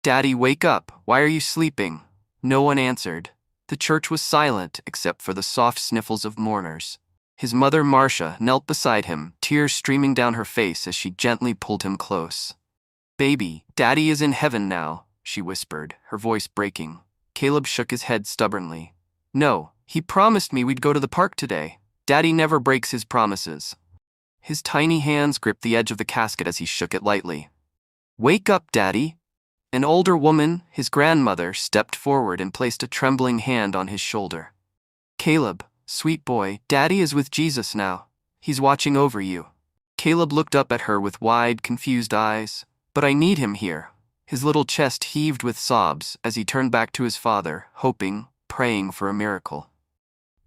"Daddy, wake up! Why are you sleeping?" No one answered. The church was silent except for the soft sniffles of mourners. His mother, Marcia, knelt beside him, tears streaming down her face as she gently pulled him close. "Baby, Daddy is in heaven now," she whispered, her voice breaking. Caleb shook his head stubbornly. "No, he promised me we'd go to the park today. Daddy never breaks his promises." His tiny hands gripped the edge of the casket as he shook it lightly. "Wake up, Daddy." An older woman, his grandmother, stepped forward and placed a trembling hand on his shoulder. "Caleb, sweet boy, Daddy is with Jesus now. He's watching over you." Caleb looked up at her with wide, confused eyes. "But I need him here." His little chest heaved with sobs as he turned back to his father, hoping, praying for a miracle.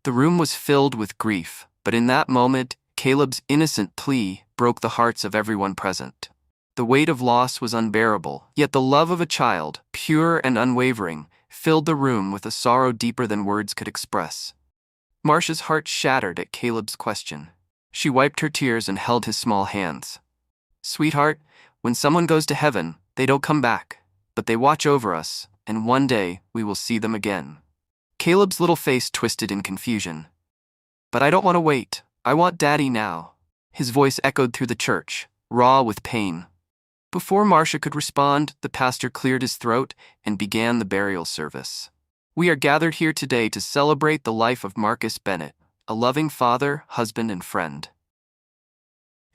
The room was filled with grief, but in that moment, Caleb's innocent plea broke the hearts of everyone present. The weight of loss was unbearable, yet the love of a child, pure and unwavering, filled the room with a sorrow deeper than words could express. Marcia's heart shattered at Caleb's question. She wiped her tears and held his small hands. "Sweetheart, when someone goes to heaven, they don't come back, but they watch over us, and one day we will see them again." Caleb's little face twisted in confusion. "But I don't want to wait. I want Daddy now." His voice echoed through the church, raw with pain. Before Marcia could respond, the pastor cleared his throat and began the burial service. "We are gathered here today to celebrate the life of Marcus Bennett, a loving father, husband, and friend."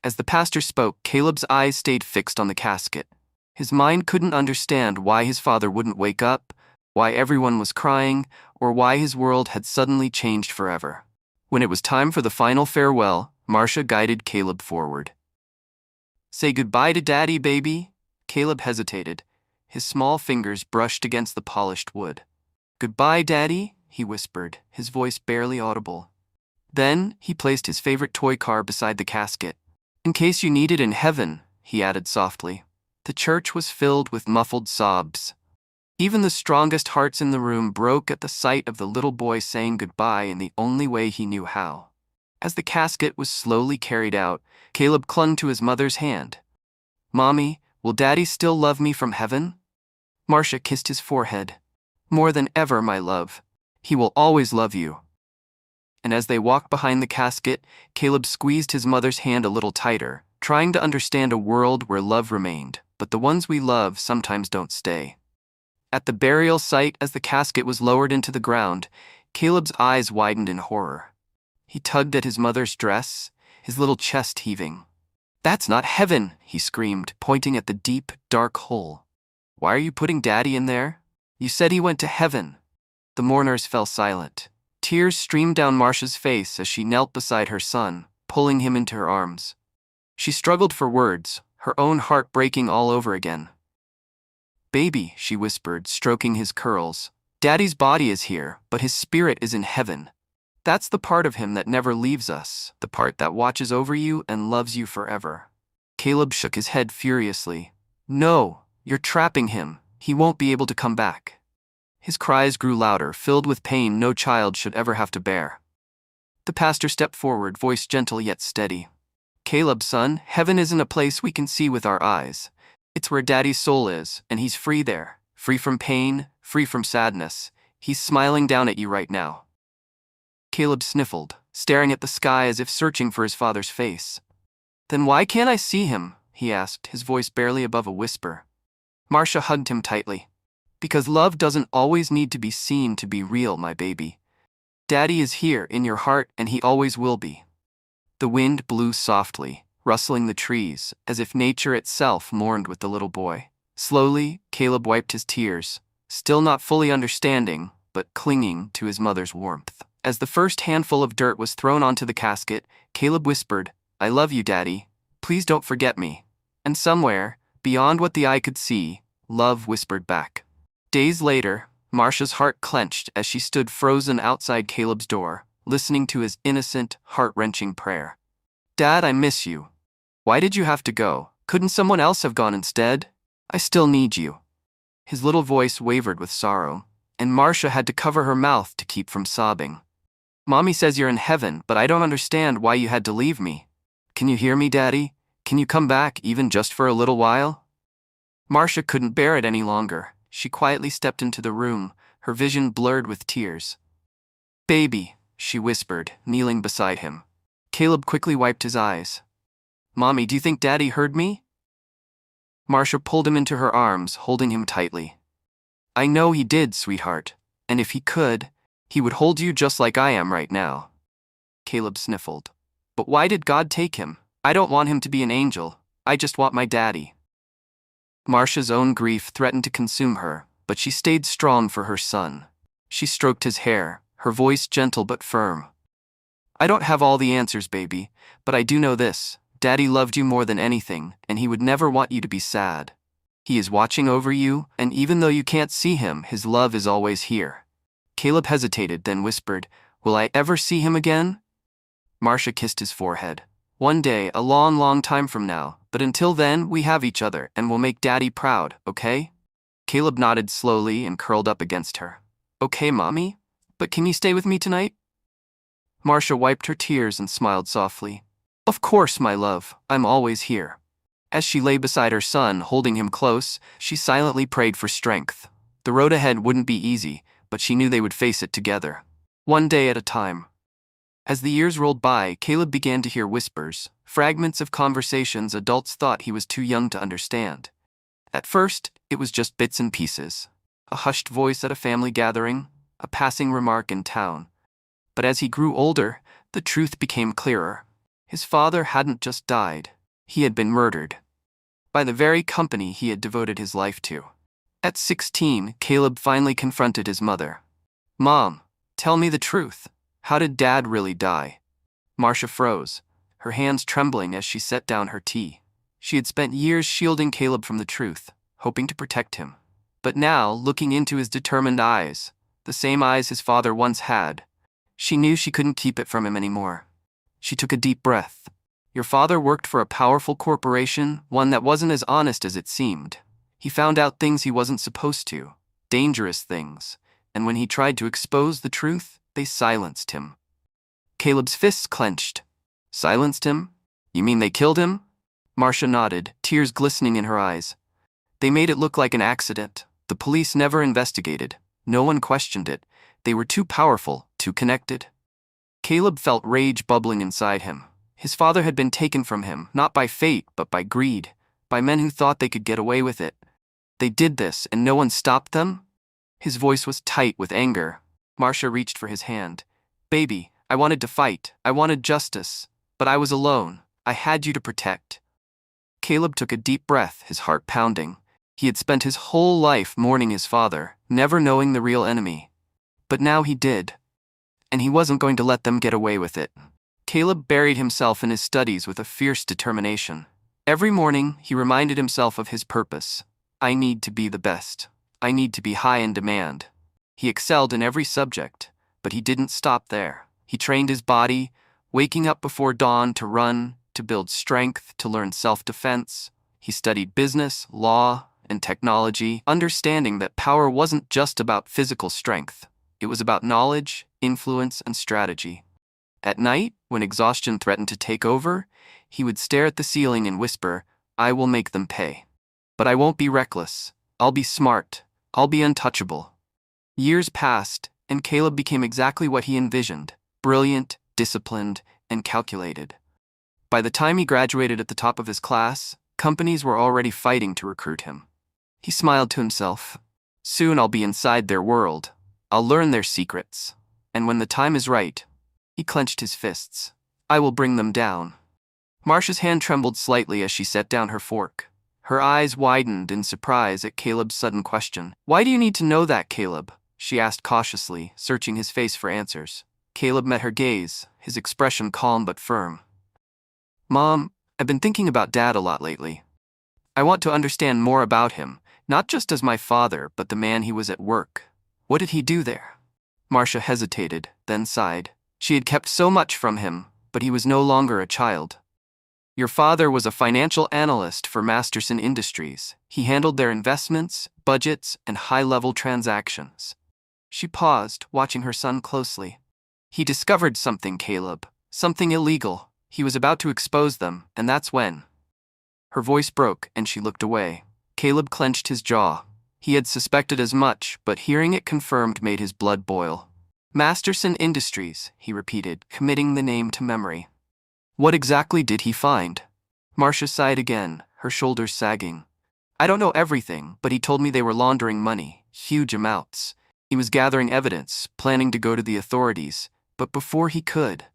As the pastor spoke, Caleb's eyes stayed fixed on the casket. His mind couldn't understand why his father wouldn't wake up, why everyone was crying, or why his world had suddenly changed forever. When it was time for the final farewell, Marcia guided Caleb forward. "Say goodbye to Daddy, baby." Caleb hesitated. His small fingers brushed against the polished wood. "Goodbye, Daddy," he whispered, his voice barely audible. Then, he placed his favorite toy car beside the casket. "In case you need it in heaven," he added softly. The church was filled with muffled sobs. Even the strongest hearts in the room broke at the sight of the little boy saying goodbye in the only way he knew how. As the casket was slowly carried out, Caleb clung to his mother's hand. "Mommy, will Daddy still love me from heaven?" Marcia kissed his forehead. "More than ever, my love. He will always love you." And as they walked behind the casket, Caleb squeezed his mother's hand a little tighter, trying to understand a world where love remained, but the ones we love sometimes don't stay. At the burial site, as the casket was lowered into the ground, Caleb's eyes widened in horror. He tugged at his mother's dress, his little chest heaving. "That's not heaven," he screamed, pointing at the deep, dark hole. "Why are you putting Daddy in there? You said he went to heaven." The mourners fell silent. Tears streamed down Marcia's face as she knelt beside her son, pulling him into her arms. She struggled for words, her own heart breaking all over again. "Baby," she whispered, stroking his curls, "Daddy's body is here, but his spirit is in heaven. That's the part of him that never leaves us, the part that watches over you and loves you forever." Caleb shook his head furiously. "No, you're trapping him. He won't be able to come back." His cries grew louder, filled with pain no child should ever have to bear. The pastor stepped forward, voice gentle yet steady. "Caleb, son, heaven isn't a place we can see with our eyes. It's where Daddy's soul is, and he's free there, free from pain, free from sadness. He's smiling down at you right now." Caleb sniffled, staring at the sky as if searching for his father's face. "Then why can't I see him?" he asked, his voice barely above a whisper. Marcia hugged him tightly. "Because love doesn't always need to be seen to be real, my baby. Daddy is here in your heart, and he always will be." The wind blew softly, rustling the trees, as if nature itself mourned with the little boy. Slowly, Caleb wiped his tears, still not fully understanding, but clinging to his mother's warmth. As the first handful of dirt was thrown onto the casket, Caleb whispered, "I love you, Daddy. Please don't forget me." And somewhere, beyond what the eye could see, love whispered back. Days later, Marcia's heart clenched as she stood frozen outside Caleb's door, listening to his innocent, heart-wrenching prayer. "Dad, I miss you. Why did you have to go? Couldn't someone else have gone instead? I still need you." His little voice wavered with sorrow, and Marcia had to cover her mouth to keep from sobbing. "Mommy says you're in heaven, but I don't understand why you had to leave me. Can you hear me, Daddy? Can you come back even just for a little while?" Marcia couldn't bear it any longer. She quietly stepped into the room, her vision blurred with tears. "Baby," she whispered, kneeling beside him. Caleb quickly wiped his eyes. "Mommy, do you think Daddy heard me?" Marcia pulled him into her arms, holding him tightly. "I know he did, sweetheart. And if he could, he would hold you just like I am right now." Caleb sniffled. "But why did God take him? I don't want him to be an angel. I just want my daddy." Marcia's own grief threatened to consume her, but she stayed strong for her son. She stroked his hair, her voice gentle but firm. "I don't have all the answers, baby, but I do know this. Daddy loved you more than anything, and he would never want you to be sad. He is watching over you, and even though you can't see him, his love is always here." Caleb hesitated, then whispered, "Will I ever see him again?" Marcia kissed his forehead. "One day, a long, long time from now, but until then, we have each other, and we'll make Daddy proud, okay?" Caleb nodded slowly and curled up against her. "Okay, Mommy, but can you stay with me tonight?" Marcia wiped her tears and smiled softly. "Of course, my love, I'm always here." As she lay beside her son, holding him close, she silently prayed for strength. The road ahead wouldn't be easy, but she knew they would face it together. One day at a time. As the years rolled by, Caleb began to hear whispers, fragments of conversations adults thought he was too young to understand. At first, it was just bits and pieces. A hushed voice at a family gathering, a passing remark in town. But as he grew older, the truth became clearer. His father hadn't just died. He had been murdered. By the very company he had devoted his life to. At 16, Caleb finally confronted his mother. "Mom, tell me the truth. How did Dad really die?" Marcia froze, her hands trembling as she set down her tea. She had spent years shielding Caleb from the truth, hoping to protect him. But now, looking into his determined eyes, the same eyes his father once had, she knew she couldn't keep it from him anymore. She took a deep breath. "Your father worked for a powerful corporation, one that wasn't as honest as it seemed. He found out things he wasn't supposed to, dangerous things, and when he tried to expose the truth, they silenced him." Caleb's fists clenched. "Silenced him? You mean they killed him?" Marcia nodded, tears glistening in her eyes. "They made it look like an accident. The police never investigated. No one questioned it. They were too powerful, too connected." Caleb felt rage bubbling inside him. His father had been taken from him, not by fate, but by greed, by men who thought they could get away with it. They did this, and no one stopped them? His voice was tight with anger. Marcia reached for his hand. "Baby, I wanted to fight. I wanted justice. But I was alone. I had you to protect." Caleb took a deep breath, his heart pounding. He had spent his whole life mourning his father, never knowing the real enemy. But now he did. And he wasn't going to let them get away with it. Caleb buried himself in his studies with a fierce determination. Every morning, he reminded himself of his purpose. "I need to be the best. I need to be high in demand." He excelled in every subject, but he didn't stop there. He trained his body, waking up before dawn to run, to build strength, to learn self-defense. He studied business, law, and technology, understanding that power wasn't just about physical strength. It was about knowledge, influence, and strategy. At night, when exhaustion threatened to take over, he would stare at the ceiling and whisper, "I will make them pay. But I won't be reckless. I'll be smart. I'll be untouchable." Years passed, and Caleb became exactly what he envisioned: brilliant, disciplined, and calculated. By the time he graduated at the top of his class, companies were already fighting to recruit him. He smiled to himself. "Soon I'll be inside their world. I'll learn their secrets. And when the time is right," he clenched his fists, "I will bring them down." Marcia's hand trembled slightly as she set down her fork. Her eyes widened in surprise at Caleb's sudden question. "Why do you need to know that, Caleb?" she asked cautiously, searching his face for answers. Caleb met her gaze, his expression calm but firm. "Mom, I've been thinking about Dad a lot lately. I want to understand more about him, not just as my father, but the man he was at work. What did he do there?" Marcia hesitated, then sighed. She had kept so much from him, but he was no longer a child. "Your father was a financial analyst for Masterson Industries. He handled their investments, budgets, and high-level transactions." She paused, watching her son closely. "He discovered something, Caleb. Something illegal. He was about to expose them, and that's when." Her voice broke, and she looked away. Caleb clenched his jaw. He had suspected as much, but hearing it confirmed made his blood boil. Masterson Industries, he repeated, committing the name to memory. What exactly did he find? Marcia sighed again, her shoulders sagging. I don't know everything, but he told me they were laundering money, huge amounts. He was gathering evidence, planning to go to the authorities, but before he could.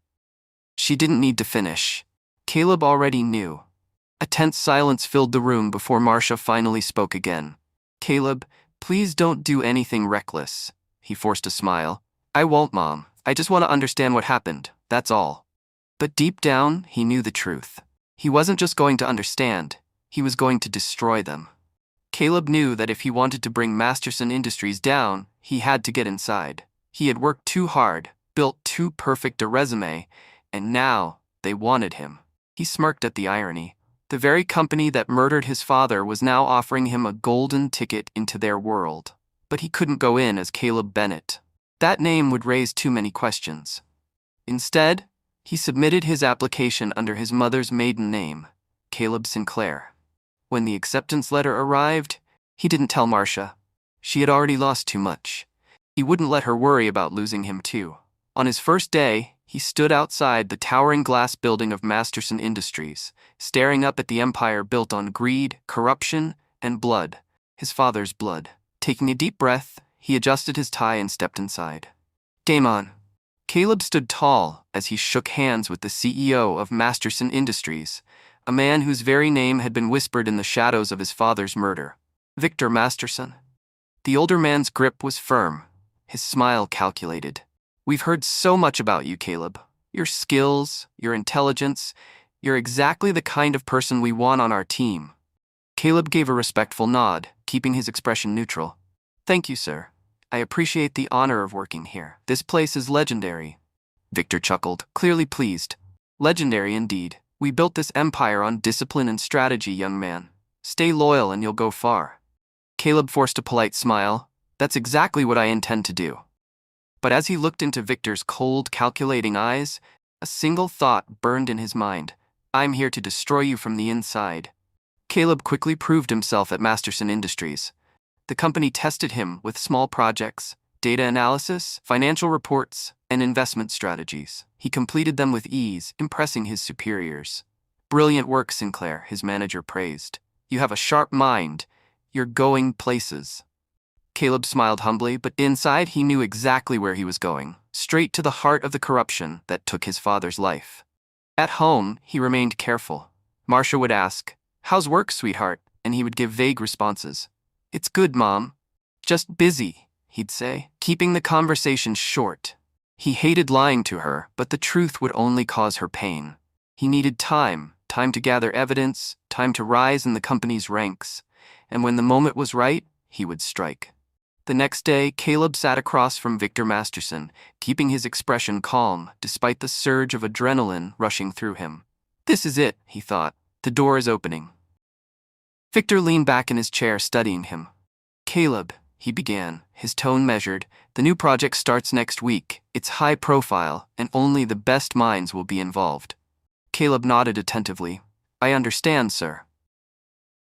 She didn't need to finish. Caleb already knew. A tense silence filled the room before Marcia finally spoke again. Caleb, please don't do anything reckless. He forced a smile. I won't, Mom. I just want to understand what happened, that's all. But deep down, he knew the truth. He wasn't just going to understand, he was going to destroy them. Caleb knew that if he wanted to bring Masterson Industries down, he had to get inside. He had worked too hard, built too perfect a resume, and now they wanted him. He smirked at the irony. The very company that murdered his father was now offering him a golden ticket into their world. But he couldn't go in as Caleb Bennett. That name would raise too many questions. Instead, he submitted his application under his mother's maiden name, Caleb Sinclair. When the acceptance letter arrived, he didn't tell Marcia. She had already lost too much. He wouldn't let her worry about losing him too. On his first day, he stood outside the towering glass building of Masterson Industries, staring up at the empire built on greed, corruption, and blood, his father's blood. Taking a deep breath, he adjusted his tie and stepped inside. Game on. Caleb stood tall as he shook hands with the CEO of Masterson Industries, a man whose very name had been whispered in the shadows of his father's murder. Victor Masterson. The older man's grip was firm, his smile calculated. We've heard so much about you, Caleb. Your skills, your intelligence. You're exactly the kind of person we want on our team. Caleb gave a respectful nod, keeping his expression neutral. Thank you, sir. I appreciate the honor of working here. This place is legendary. Victor chuckled, clearly pleased. Legendary indeed. We built this empire on discipline and strategy, young man. Stay loyal and you'll go far. Caleb forced a polite smile. That's exactly what I intend to do. But as he looked into Victor's cold, calculating eyes, a single thought burned in his mind. I'm here to destroy you from the inside. Caleb quickly proved himself at Masterson Industries. The company tested him with small projects, data analysis, financial reports, and investment strategies. He completed them with ease, impressing his superiors. Brilliant work, Sinclair, his manager praised. You have a sharp mind. You're going places. Caleb smiled humbly, but inside he knew exactly where he was going, straight to the heart of the corruption that took his father's life. At home, he remained careful. Marcia would ask, "How's work, sweetheart?" and he would give vague responses. "It's good, Mom. Just busy," he'd say, keeping the conversation short. He hated lying to her, but the truth would only cause her pain. He needed time to gather evidence, time to rise in the company's ranks, and when the moment was right, he would strike. The next day, Caleb sat across from Victor Masterson, keeping his expression calm despite the surge of adrenaline rushing through him. This is it, he thought. The door is opening. Victor leaned back in his chair, studying him. Caleb, he began, his tone measured, the new project starts next week. It's high profile, and only the best minds will be involved. Caleb nodded attentively. I understand, sir.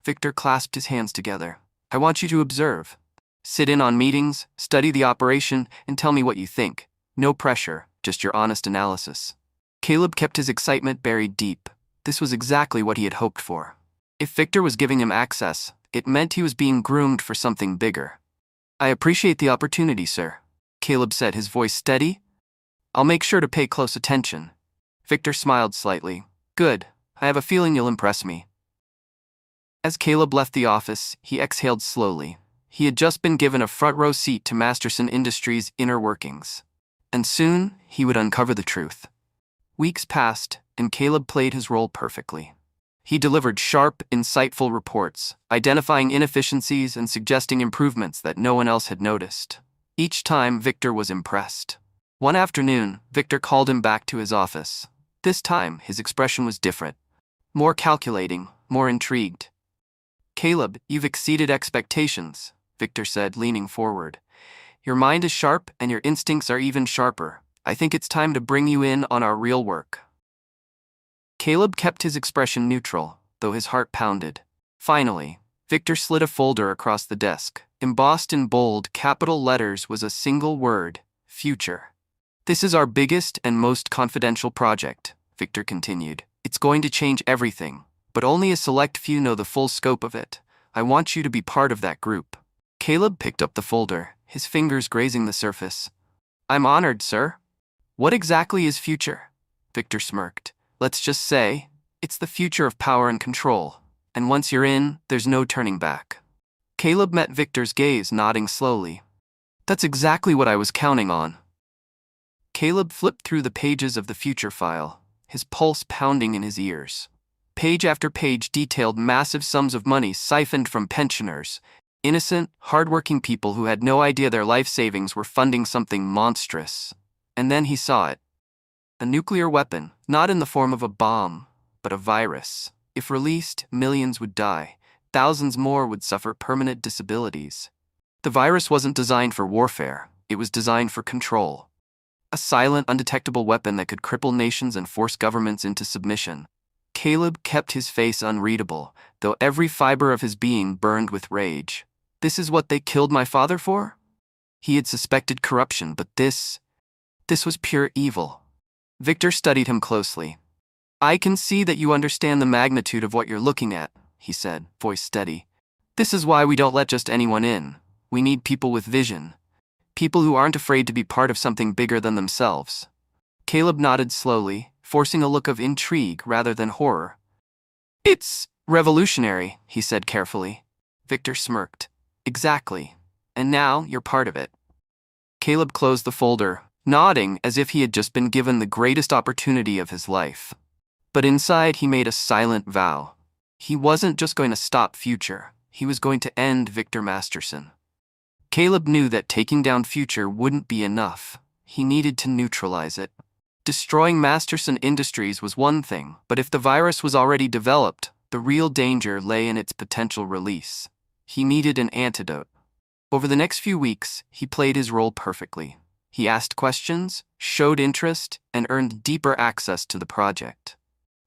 Victor clasped his hands together. I want you to observe. Sit in on meetings, study the operation, and tell me what you think. No pressure, just your honest analysis. Caleb kept his excitement buried deep. This was exactly what he had hoped for. If Victor was giving him access, it meant he was being groomed for something bigger. I appreciate the opportunity, sir, Caleb said, his voice steady. I'll make sure to pay close attention. Victor smiled slightly. Good, I have a feeling you'll impress me. As Caleb left the office, he exhaled slowly. He had just been given a front-row seat to Masterson Industries' inner workings. And soon, he would uncover the truth. Weeks passed, and Caleb played his role perfectly. He delivered sharp, insightful reports, identifying inefficiencies and suggesting improvements that no one else had noticed. Each time, Victor was impressed. One afternoon, Victor called him back to his office. This time, his expression was different. More calculating, more intrigued. Caleb, you've exceeded expectations, Victor said, leaning forward. Your mind is sharp and your instincts are even sharper. I think it's time to bring you in on our real work. Caleb kept his expression neutral, though his heart pounded. Finally, Victor slid a folder across the desk. Embossed in bold, capital letters was a single word: future. "This is our biggest and most confidential project," Victor continued. "It's going to change everything, but only a select few know the full scope of it. I want you to be part of that group." Caleb picked up the folder, his fingers grazing the surface. "I'm honored, sir." "What exactly is future?" Victor smirked. "Let's just say, it's the future of power and control. And once you're in, there's no turning back." Caleb met Victor's gaze, nodding slowly. "That's exactly what I was counting on." Caleb flipped through the pages of the future file, his pulse pounding in his ears. Page after page detailed massive sums of money siphoned from pensioners, innocent, hardworking people who had no idea their life savings were funding something monstrous. And then he saw it. A nuclear weapon, not in the form of a bomb, but a virus. If released, millions would die. Thousands more would suffer permanent disabilities. The virus wasn't designed for warfare. It was designed for control. A silent, undetectable weapon that could cripple nations and force governments into submission. Caleb kept his face unreadable, though every fiber of his being burned with rage. This is what they killed my father for? He had suspected corruption, but this was pure evil. Victor studied him closely. "I can see that you understand the magnitude of what you're looking at," he said, voice steady. "This is why we don't let just anyone in. We need people with vision. People who aren't afraid to be part of something bigger than themselves." Caleb nodded slowly, forcing a look of intrigue rather than horror. "It's revolutionary," he said carefully. Victor smirked. "Exactly. And now you're part of it." Caleb closed the folder, nodding as if he had just been given the greatest opportunity of his life. But inside he made a silent vow. He wasn't just going to stop Future, he was going to end Victor Masterson. Caleb knew that taking down Future wouldn't be enough. He needed to neutralize it. Destroying Masterson Industries was one thing, but if the virus was already developed, the real danger lay in its potential release. He needed an antidote. Over the next few weeks, he played his role perfectly. He asked questions, showed interest, and earned deeper access to the project.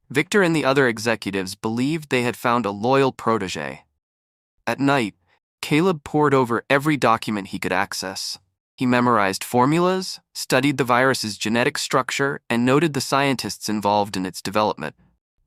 Victor and the other executives believed they had found a loyal protege. At night, Caleb pored over every document he could access. He memorized formulas, studied the virus's genetic structure, and noted the scientists involved in its development.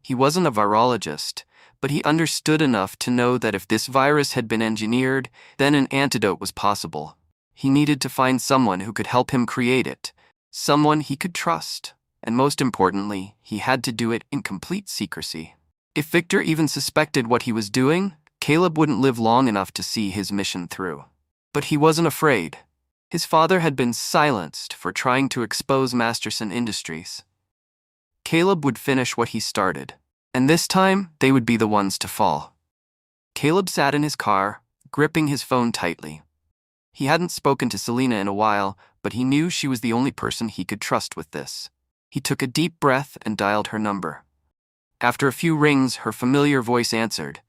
He wasn't a virologist, but he understood enough to know that if this virus had been engineered, then an antidote was possible. He needed to find someone who could help him create it, someone he could trust, and most importantly, he had to do it in complete secrecy. If Victor even suspected what he was doing, Caleb wouldn't live long enough to see his mission through. But he wasn't afraid. His father had been silenced for trying to expose Masterson Industries. Caleb would finish what he started, and this time they would be the ones to fall. Caleb sat in his car, gripping his phone tightly. He hadn't spoken to Selena in a while, but he knew she was the only person he could trust with this. He took a deep breath and dialed her number. After a few rings, her familiar voice answered.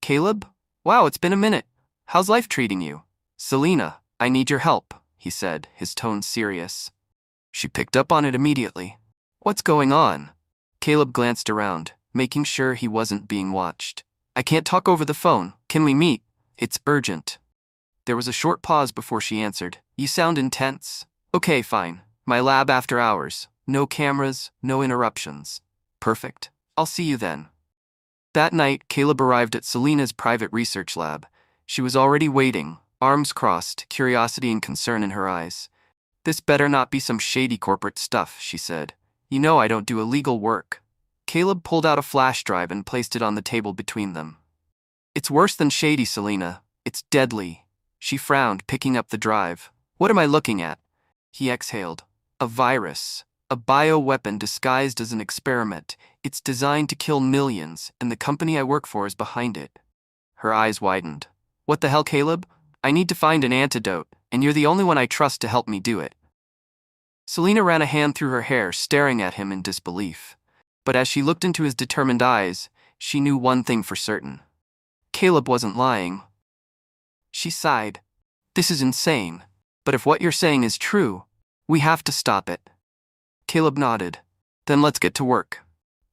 "Caleb? Wow, it's been a minute. How's life treating you?" "Selena, I need your help," he said, his tone serious. She picked up on it immediately. "What's going on?" Caleb glanced around, making sure he wasn't being watched. "I can't talk over the phone. Can we meet? It's urgent." There was a short pause before she answered. "You sound intense." "Okay, fine. My lab after hours. No cameras, no interruptions." "Perfect. I'll see you then." That night, Caleb arrived at Selena's private research lab. She was already waiting, arms crossed, curiosity and concern in her eyes. "This better not be some shady corporate stuff," she said. "You know I don't do illegal work." Caleb pulled out a flash drive and placed it on the table between them. "It's worse than shady, Selena. It's deadly." She frowned, picking up the drive. "What am I looking at?" He exhaled. "A virus. A bioweapon disguised as an experiment. It's designed to kill millions, and the company I work for is behind it." Her eyes widened. "What the hell, Caleb? I need to find an antidote, and you're the only one I trust to help me do it." Selena ran a hand through her hair, staring at him in disbelief. But as she looked into his determined eyes, she knew one thing for certain. Caleb wasn't lying. She sighed. "This is insane. But if what you're saying is true, we have to stop it." Caleb nodded. "Then let's get to work."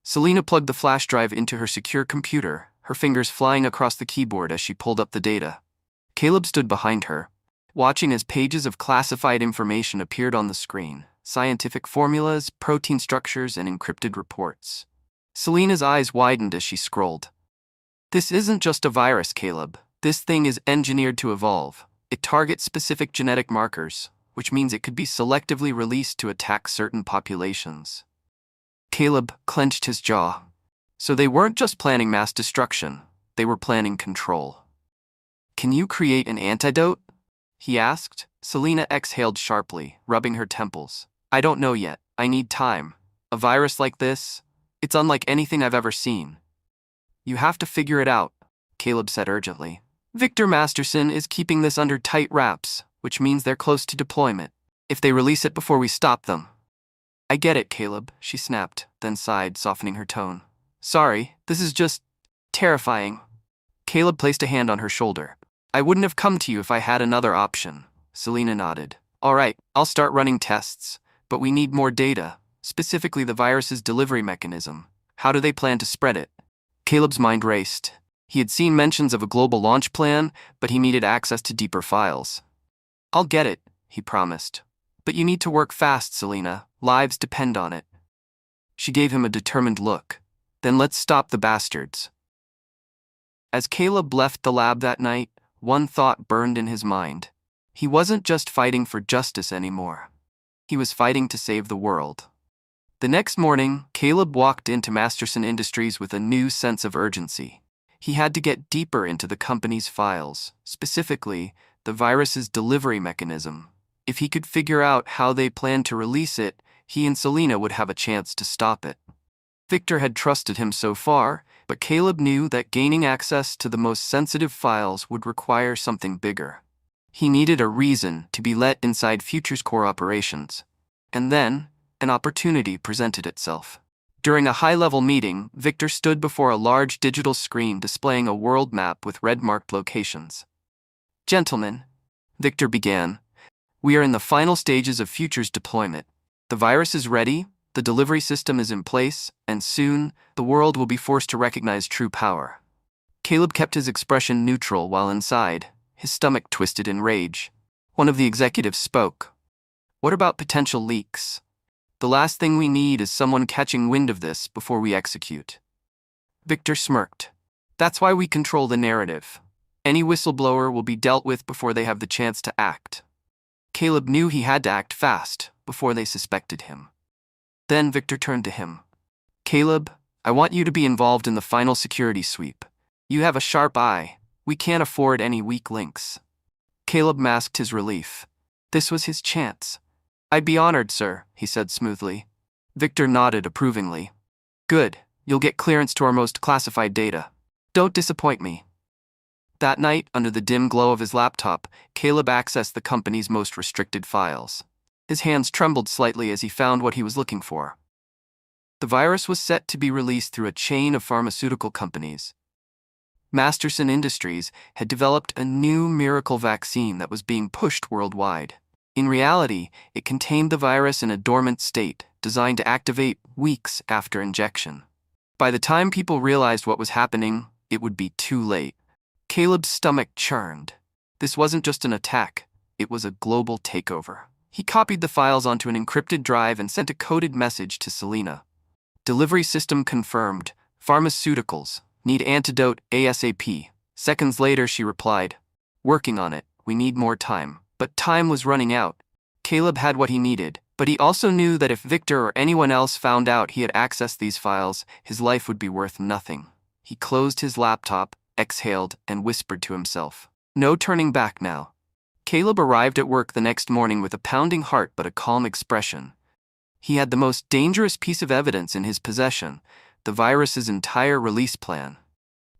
Selena plugged the flash drive into her secure computer, her fingers flying across the keyboard as she pulled up the data. Caleb stood behind her, watching as pages of classified information appeared on the screen: scientific formulas, protein structures, and encrypted reports. Selena's eyes widened as she scrolled. This isn't just a virus, Caleb. This thing is engineered to evolve. It targets specific genetic markers, which means it could be selectively released to attack certain populations. Caleb clenched his jaw. So they weren't just planning mass destruction, they were planning control. Can you create an antidote? He asked. Selena exhaled sharply, rubbing her temples. I don't know yet. I need time. A virus like this, it's unlike anything I've ever seen. You have to figure it out, Caleb said urgently. Victor Masterson is keeping this under tight wraps, which means they're close to deployment. If they release it before we stop them. I get it, Caleb, she snapped, then sighed, softening her tone. Sorry, this is just terrifying. Caleb placed a hand on her shoulder. I wouldn't have come to you if I had another option. Selena nodded. All right, I'll start running tests, but we need more data, specifically the virus's delivery mechanism. How do they plan to spread it? Caleb's mind raced. He had seen mentions of a global launch plan, but he needed access to deeper files. I'll get it, he promised. But you need to work fast, Selena. Lives depend on it. She gave him a determined look. Then let's stop the bastards. As Caleb left the lab that night, one thought burned in his mind. He wasn't just fighting for justice anymore. He was fighting to save the world. The next morning, Caleb walked into Masterson Industries with a new sense of urgency. He had to get deeper into the company's files, specifically the virus's delivery mechanism. If he could figure out how they planned to release it, he and Selena would have a chance to stop it. Victor had trusted him so far, but Caleb knew that gaining access to the most sensitive files would require something bigger. He needed a reason to be let inside Future's core operations. And then, an opportunity presented itself. During a high-level meeting, Victor stood before a large digital screen displaying a world map with red-marked locations. Gentlemen, Victor began, we are in the final stages of Future's deployment. The virus is ready, the delivery system is in place, and soon, the world will be forced to recognize true power. Caleb kept his expression neutral while inside, his stomach twisted in rage. One of the executives spoke. What about potential leaks? The last thing we need is someone catching wind of this before we execute. Victor smirked. That's why we control the narrative. Any whistleblower will be dealt with before they have the chance to act. Caleb knew he had to act fast before they suspected him. Then Victor turned to him. Caleb, I want you to be involved in the final security sweep. You have a sharp eye. We can't afford any weak links. Caleb masked his relief. This was his chance. I'd be honored, sir, he said smoothly. Victor nodded approvingly. Good, you'll get clearance to our most classified data. Don't disappoint me. That night, under the dim glow of his laptop, Caleb accessed the company's most restricted files. His hands trembled slightly as he found what he was looking for. The virus was set to be released through a chain of pharmaceutical companies. Masterson Industries had developed a new miracle vaccine that was being pushed worldwide. In reality, it contained the virus in a dormant state, designed to activate weeks after injection. By the time people realized what was happening, it would be too late. Caleb's stomach churned. This wasn't just an attack, it was a global takeover. He copied the files onto an encrypted drive and sent a coded message to Selena. Delivery system confirmed. Pharmaceuticals. Need antidote ASAP. Seconds later, she replied. Working on it. We need more time. But time was running out. Caleb had what he needed, but he also knew that if Victor or anyone else found out he had accessed these files, his life would be worth nothing. He closed his laptop, exhaled, and whispered to himself. No turning back now. Caleb arrived at work the next morning with a pounding heart but a calm expression. He had the most dangerous piece of evidence in his possession, the virus's entire release plan.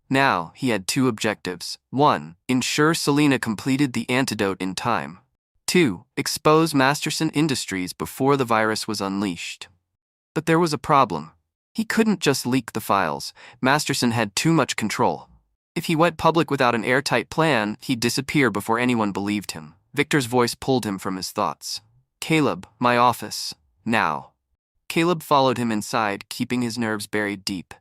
Now, he had two objectives. 1. Ensure Selena completed the antidote in time. 2. Expose Masterson Industries before the virus was unleashed. But there was a problem. He couldn't just leak the files. Masterson had too much control. If he went public without an airtight plan, he'd disappear before anyone believed him. Victor's voice pulled him from his thoughts. Caleb, my office. Now. Caleb followed him inside, keeping his nerves buried deep.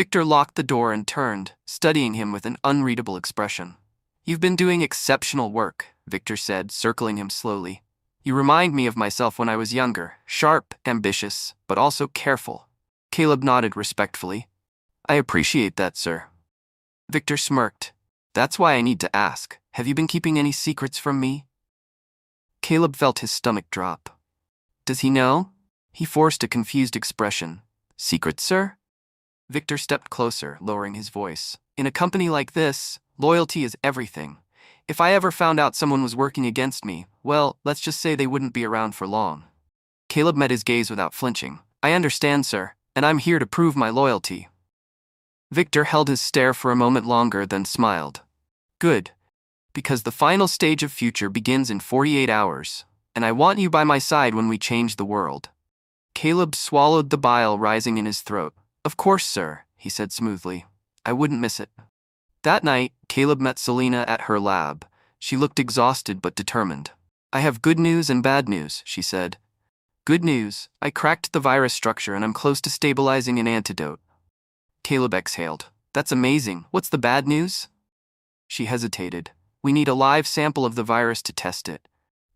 Victor locked the door and turned, studying him with an unreadable expression. "You've been doing exceptional work," Victor said, circling him slowly. "You remind me of myself when I was younger, sharp, ambitious, but also careful." Caleb nodded respectfully. "I appreciate that, sir." Victor smirked. "That's why I need to ask. Have you been keeping any secrets from me?" Caleb felt his stomach drop. "Does he know?" He forced a confused expression. "Secrets, sir?" Victor stepped closer, lowering his voice. "In a company like this, loyalty is everything. If I ever found out someone was working against me, well, let's just say they wouldn't be around for long." Caleb met his gaze without flinching. "I understand, sir, and I'm here to prove my loyalty." Victor held his stare for a moment longer, then smiled. "Good. Because the final stage of future begins in 48 hours, and I want you by my side when we change the world." Caleb swallowed the bile rising in his throat. "Of course, sir," he said smoothly. "I wouldn't miss it." That night, Caleb met Selena at her lab. She looked exhausted but determined. "I have good news and bad news," she said. "Good news, I cracked the virus structure and I'm close to stabilizing an antidote." Caleb exhaled. "That's amazing. What's the bad news?" She hesitated. "We need a live sample of the virus to test it."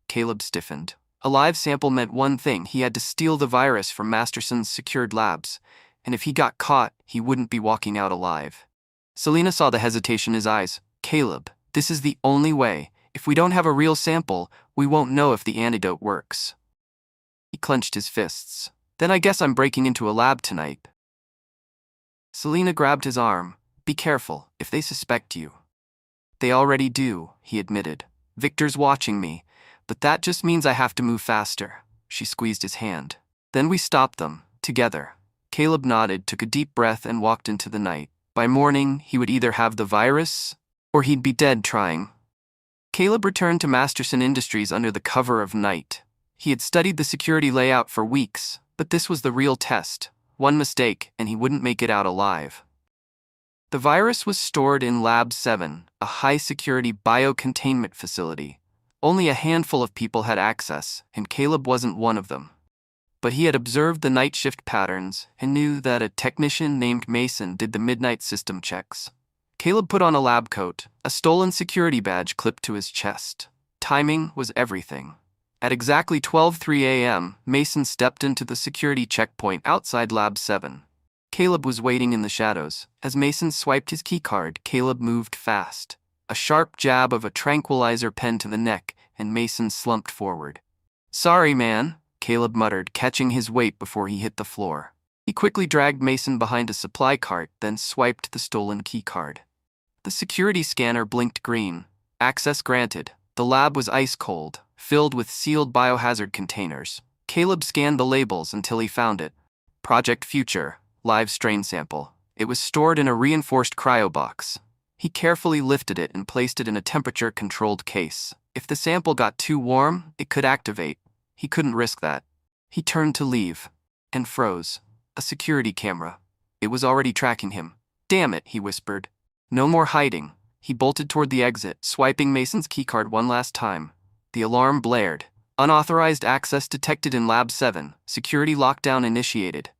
Caleb stiffened. A live sample meant one thing: he had to steal the virus from Masterson's secured labs, and if he got caught, he wouldn't be walking out alive. Selena saw the hesitation in his eyes. "Caleb, this is the only way. If we don't have a real sample, we won't know if the antidote works." He clenched his fists. "Then I guess I'm breaking into a lab tonight." Selena grabbed his arm. "Be careful, if they suspect you." "They already do," he admitted. "Victor's watching me, but that just means I have to move faster." She squeezed his hand. "Then we stop them, together." Caleb nodded, took a deep breath, and walked into the night. By morning, he would either have the virus, or he'd be dead trying. Caleb returned to Masterson Industries under the cover of night. He had studied the security layout for weeks, but this was the real test. One mistake, and he wouldn't make it out alive. The virus was stored in Lab 7, a high-security biocontainment facility. Only a handful of people had access, and Caleb wasn't one of them. But he had observed the night shift patterns and knew that a technician named Mason did the midnight system checks. Caleb put on a lab coat, a stolen security badge clipped to his chest. Timing was everything. At exactly 12:03 a.m., Mason stepped into the security checkpoint outside Lab 7. Caleb was waiting in the shadows. As Mason swiped his keycard, Caleb moved fast. A sharp jab of a tranquilizer pen to the neck, and Mason slumped forward. "Sorry, man," Caleb muttered, catching his weight before he hit the floor. He quickly dragged Mason behind a supply cart, then swiped the stolen keycard. The security scanner blinked green. Access granted. The lab was ice cold, filled with sealed biohazard containers. Caleb scanned the labels until he found it. Project Future, live strain sample. It was stored in a reinforced cryo box. He carefully lifted it and placed it in a temperature-controlled case. If the sample got too warm, it could activate. He couldn't risk that. He turned to leave, and froze. A security camera. It was already tracking him. "Damn it," he whispered. No more hiding. He bolted toward the exit, swiping Mason's keycard one last time. The alarm blared. Unauthorized access detected in Lab 7. Security lockdown initiated.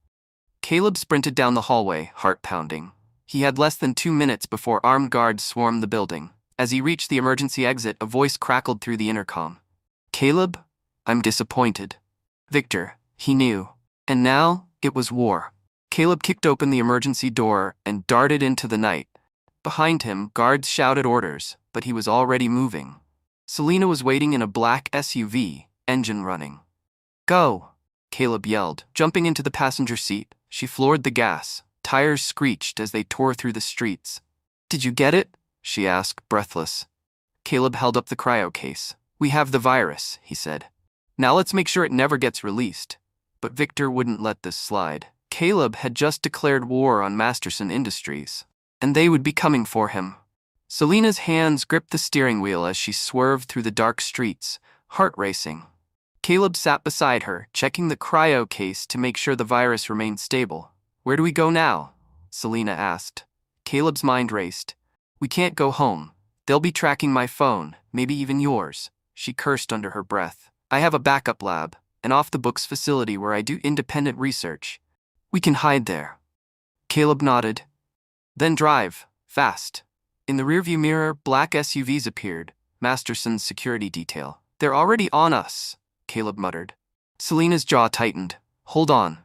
Caleb sprinted down the hallway, heart pounding. He had less than 2 minutes before armed guards swarmed the building. As he reached the emergency exit, a voice crackled through the intercom. "Caleb, I'm disappointed." Victor, he knew. And now, it was war. Caleb kicked open the emergency door and darted into the night. Behind him, guards shouted orders, but he was already moving. Selena was waiting in a black SUV, engine running. "Go!" Caleb yelled, jumping into the passenger seat. She floored the gas. Tires screeched as they tore through the streets. "Did you get it?" she asked, breathless. Caleb held up the cryo case. "We have the virus," he said. "Now let's make sure it never gets released." But Victor wouldn't let this slide. Caleb had just declared war on Masterson Industries, and they would be coming for him. Selena's hands gripped the steering wheel as she swerved through the dark streets, heart racing. Caleb sat beside her, checking the cryo case to make sure the virus remained stable. "Where do we go now?" Selena asked. Caleb's mind raced. "We can't go home. They'll be tracking my phone, maybe even yours." She cursed under her breath. "I have a backup lab, an off-the-books facility where I do independent research. We can hide there." Caleb nodded. Then drive, fast. In the rearview mirror, black SUVs appeared, Masterson's security detail. They're already on us, Caleb muttered. Selena's jaw tightened. Hold on.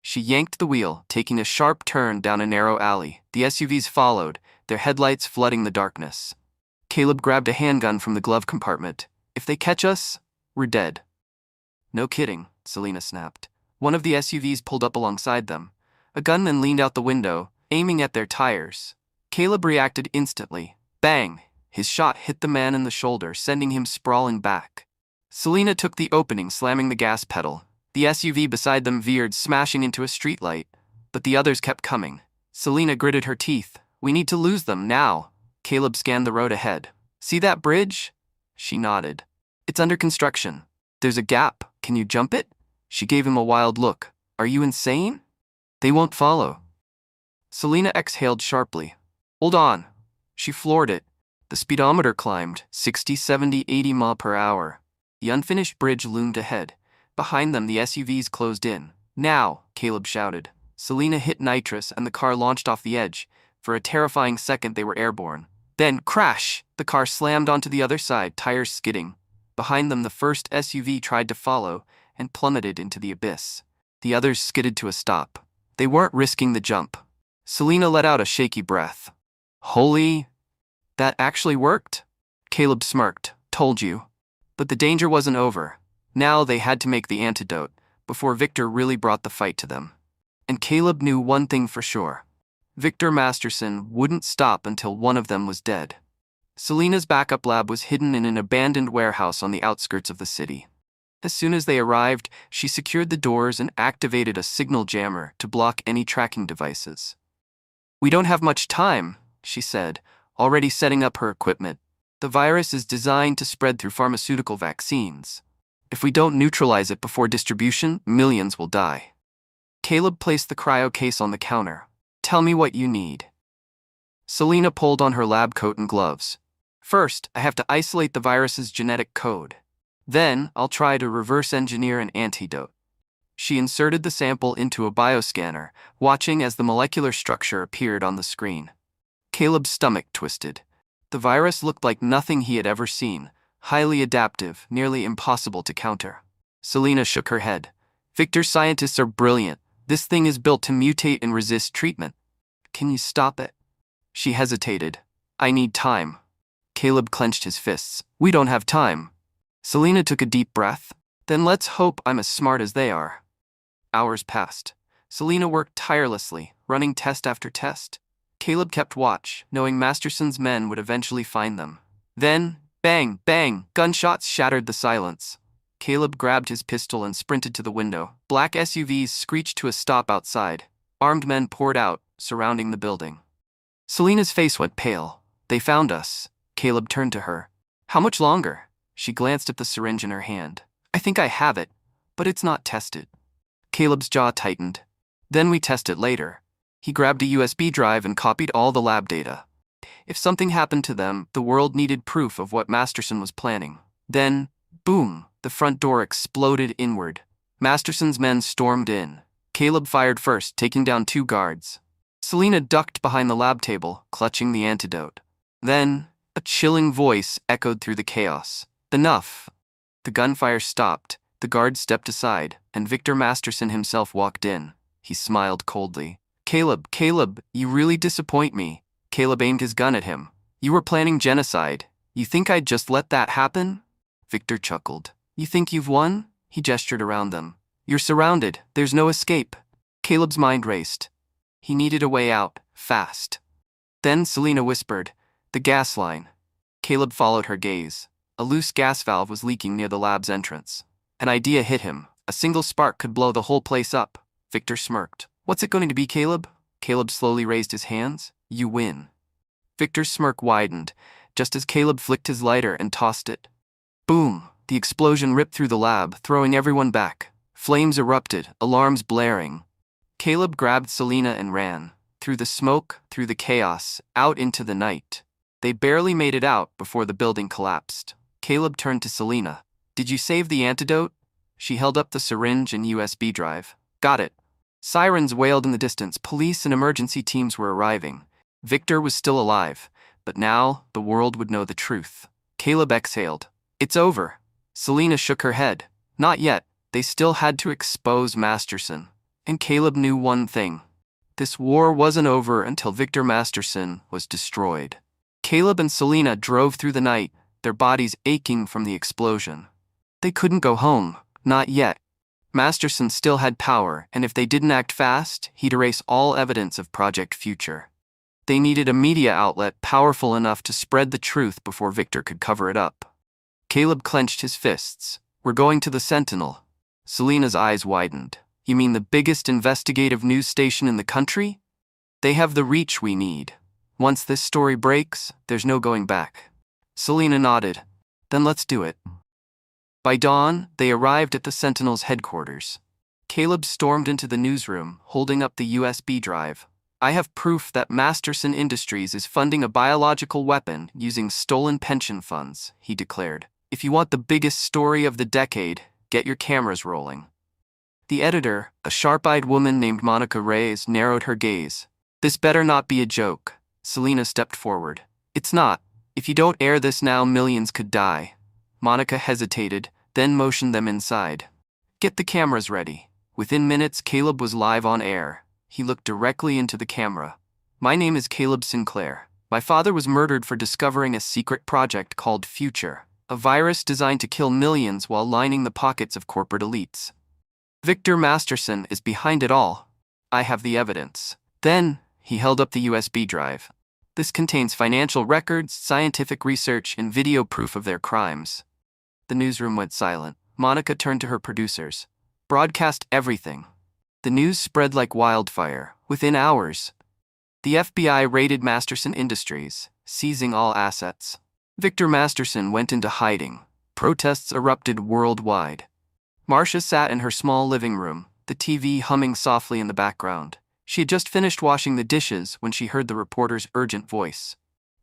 She yanked the wheel, taking a sharp turn down a narrow alley. The SUVs followed, their headlights flooding the darkness. Caleb grabbed a handgun from the glove compartment. If they catch us, we're dead. No kidding, Selena snapped. One of the SUVs pulled up alongside them. A gunman leaned out the window, aiming at their tires. Caleb reacted instantly. Bang! His shot hit the man in the shoulder, sending him sprawling back. Selena took the opening, slamming the gas pedal. The SUV beside them veered, smashing into a streetlight. But the others kept coming. Selena gritted her teeth. We need to lose them, now. Caleb scanned the road ahead. See that bridge? She nodded. It's under construction. There's a gap. Can you jump it? She gave him a wild look. Are you insane? They won't follow. Selena exhaled sharply. Hold on. She floored it. The speedometer climbed, 60, 70, 80 miles per hour. The unfinished bridge loomed ahead. Behind them, the SUVs closed in. Now, Caleb shouted. Selena hit nitrous and the car launched off the edge. For a terrifying second, they were airborne. Then, crash! The car slammed onto the other side, tires skidding. Behind them, the first SUV tried to follow and plummeted into the abyss. The others skidded to a stop. They weren't risking the jump. Selena let out a shaky breath. Holy... That actually worked? Caleb smirked. Told you. But the danger wasn't over. Now they had to make the antidote, before Victor really brought the fight to them. And Caleb knew one thing for sure. Victor Masterson wouldn't stop until one of them was dead. Selena's backup lab was hidden in an abandoned warehouse on the outskirts of the city. As soon as they arrived, she secured the doors and activated a signal jammer to block any tracking devices. We don't have much time, she said, already setting up her equipment. The virus is designed to spread through pharmaceutical vaccines. If we don't neutralize it before distribution, millions will die. Caleb placed the cryo case on the counter. Tell me what you need. Selena pulled on her lab coat and gloves. First, I have to isolate the virus's genetic code. Then, I'll try to reverse engineer an antidote. She inserted the sample into a bioscanner, watching as the molecular structure appeared on the screen. Caleb's stomach twisted. The virus looked like nothing he had ever seen, highly adaptive, nearly impossible to counter. Selena shook her head. Victor's scientists are brilliant. This thing is built to mutate and resist treatment. Can you stop it? She hesitated. I need time. Caleb clenched his fists. We don't have time. Selena took a deep breath. Then let's hope I'm as smart as they are. Hours passed. Selena worked tirelessly, running test after test. Caleb kept watch, knowing Masterson's men would eventually find them. Then, bang, bang, gunshots shattered the silence. Caleb grabbed his pistol and sprinted to the window. Black SUVs screeched to a stop outside. Armed men poured out, surrounding the building. Selena's face went pale. They found us. Caleb turned to her. How much longer? She glanced at the syringe in her hand. I think I have it, but it's not tested. Caleb's jaw tightened. Then we test it later. He grabbed a USB drive and copied all the lab data. If something happened to them, the world needed proof of what Masterson was planning. Then, boom, the front door exploded inward. Masterson's men stormed in. Caleb fired first, taking down 2 guards. Selena ducked behind the lab table, clutching the antidote. Then, a chilling voice echoed through the chaos. Enough. The gunfire stopped, the guards stepped aside, and Victor Masterson himself walked in. He smiled coldly. Caleb, you really disappoint me. Caleb aimed his gun at him. You were planning genocide. You think I'd just let that happen? Victor chuckled. You think you've won? He gestured around them. You're surrounded. There's no escape. Caleb's mind raced. He needed a way out, fast. Then Selena whispered, the gas line. Caleb followed her gaze. A loose gas valve was leaking near the lab's entrance. An idea hit him. A single spark could blow the whole place up. Victor smirked. What's it going to be, Caleb? Caleb slowly raised his hands. You win. Victor's smirk widened, just as Caleb flicked his lighter and tossed it. Boom! The explosion ripped through the lab, throwing everyone back. Flames erupted, alarms blaring. Caleb grabbed Selena and ran. Through the smoke, through the chaos, out into the night. They barely made it out before the building collapsed. Caleb turned to Selena. Did you save the antidote? She held up the syringe and USB drive. Got it. Sirens wailed in the distance. Police and emergency teams were arriving. Victor was still alive, but now the world would know the truth. Caleb exhaled. It's over. Selena shook her head. Not yet. They still had to expose Masterson. And Caleb knew one thing. This war wasn't over until Victor Masterson was destroyed. Caleb and Selena drove through the night, their bodies aching from the explosion. They couldn't go home. Not yet. Masterson still had power, and if they didn't act fast, he'd erase all evidence of Project Future. They needed a media outlet powerful enough to spread the truth before Victor could cover it up. Caleb clenched his fists. We're going to the Sentinel. Selena's eyes widened. You mean the biggest investigative news station in the country? They have the reach we need. Once this story breaks, there's no going back. Selena nodded. Then let's do it. By dawn, they arrived at the Sentinel's headquarters. Caleb stormed into the newsroom, holding up the USB drive. I have proof that Masterson Industries is funding a biological weapon using stolen pension funds, he declared. If you want the biggest story of the decade, get your cameras rolling. The editor, a sharp-eyed woman named Monica Reyes, narrowed her gaze. This better not be a joke. Selena stepped forward. It's not. If you don't air this now, millions could die. Monica hesitated, then motioned them inside. Get the cameras ready. Within minutes, Caleb was live on air. He looked directly into the camera. My name is Caleb Sinclair. My father was murdered for discovering a secret project called Future, a virus designed to kill millions while lining the pockets of corporate elites. Victor Masterson is behind it all. I have the evidence. Then, he held up the USB drive. This contains financial records, scientific research, and video proof of their crimes. The newsroom went silent. Monica turned to her producers. Broadcast everything. The news spread like wildfire. Within hours, the FBI raided Masterson Industries, seizing all assets. Victor Masterson went into hiding. Protests erupted worldwide. Marcia sat in her small living room, the TV humming softly in the background. She had just finished washing the dishes when she heard the reporter's urgent voice.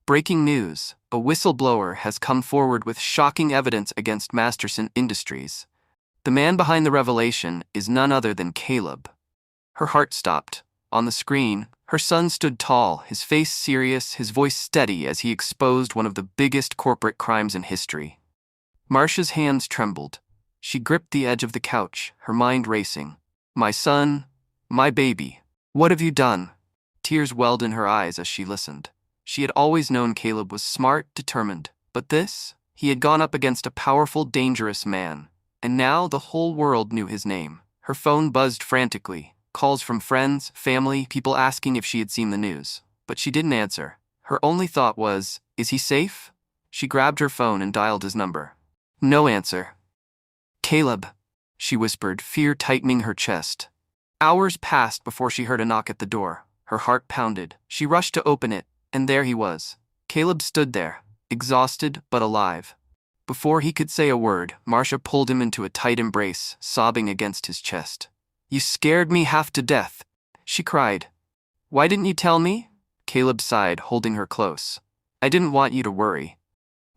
Breaking news. A whistleblower has come forward with shocking evidence against Masterson Industries. The man behind the revelation is none other than Caleb. Her heart stopped. On the screen, her son stood tall, his face serious, his voice steady as he exposed one of the biggest corporate crimes in history. Marcia's hands trembled. She gripped the edge of the couch, her mind racing. My son, my baby, what have you done? Tears welled in her eyes as she listened. She had always known Caleb was smart, determined, but this? He had gone up against a powerful, dangerous man. And now the whole world knew his name. Her phone buzzed frantically. Calls from friends, family, people asking if she had seen the news. But she didn't answer. Her only thought was, is he safe? She grabbed her phone and dialed his number. No answer. Caleb, she whispered, fear tightening her chest. Hours passed before she heard a knock at the door. Her heart pounded. She rushed to open it, and there he was. Caleb stood there, exhausted but alive. Before he could say a word, Marcia pulled him into a tight embrace, sobbing against his chest. You scared me half to death, she cried. Why didn't you tell me? Caleb sighed, holding her close. I didn't want you to worry.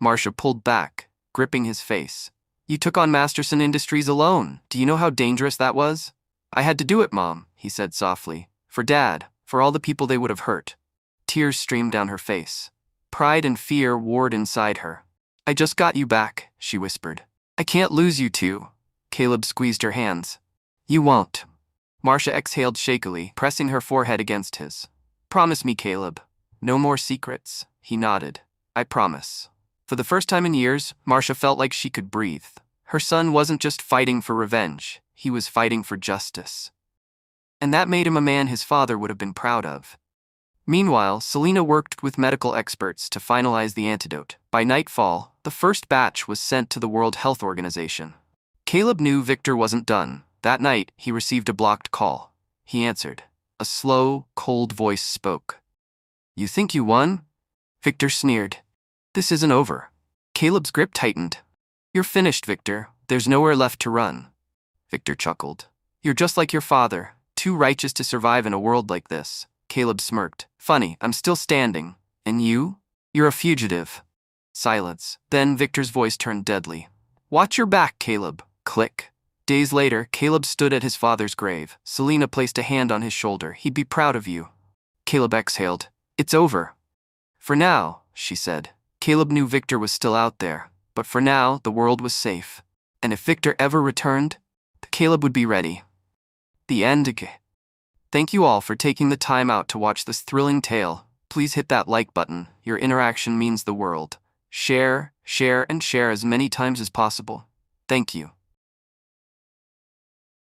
Marcia pulled back, gripping his face. You took on Masterson Industries alone. Do you know how dangerous that was? I had to do it, Mom, he said softly. For Dad, for all the people they would have hurt. Tears streamed down her face. Pride and fear warred inside her. I just got you back, she whispered. I can't lose you two. Caleb squeezed her hands. You won't. Marcia exhaled shakily, pressing her forehead against his. Promise me, Caleb. No more secrets, he nodded. I promise. For the first time in years, Marcia felt like she could breathe. Her son wasn't just fighting for revenge, he was fighting for justice. And that made him a man his father would have been proud of. Meanwhile, Selena worked with medical experts to finalize the antidote. By nightfall, the first batch was sent to the World Health Organization. Caleb knew Victor wasn't done. That night, he received a blocked call. He answered. A slow, cold voice spoke. You think you won? Victor sneered. This isn't over. Caleb's grip tightened. You're finished, Victor. There's nowhere left to run. Victor chuckled. You're just like your father, too righteous to survive in a world like this. Caleb smirked. Funny, I'm still standing. And you? You're a fugitive. Silence. Then Victor's voice turned deadly. Watch your back, Caleb. Click. Days later, Caleb stood at his father's grave. Selena placed a hand on his shoulder. He'd be proud of you. Caleb exhaled. It's over. For now, she said. Caleb knew Victor was still out there, but for now, the world was safe. And if Victor ever returned, Caleb would be ready. The end. Thank you all for taking the time out to watch this thrilling tale. Please hit that like button. Your interaction means the world. Share, and share as many times as possible. Thank you.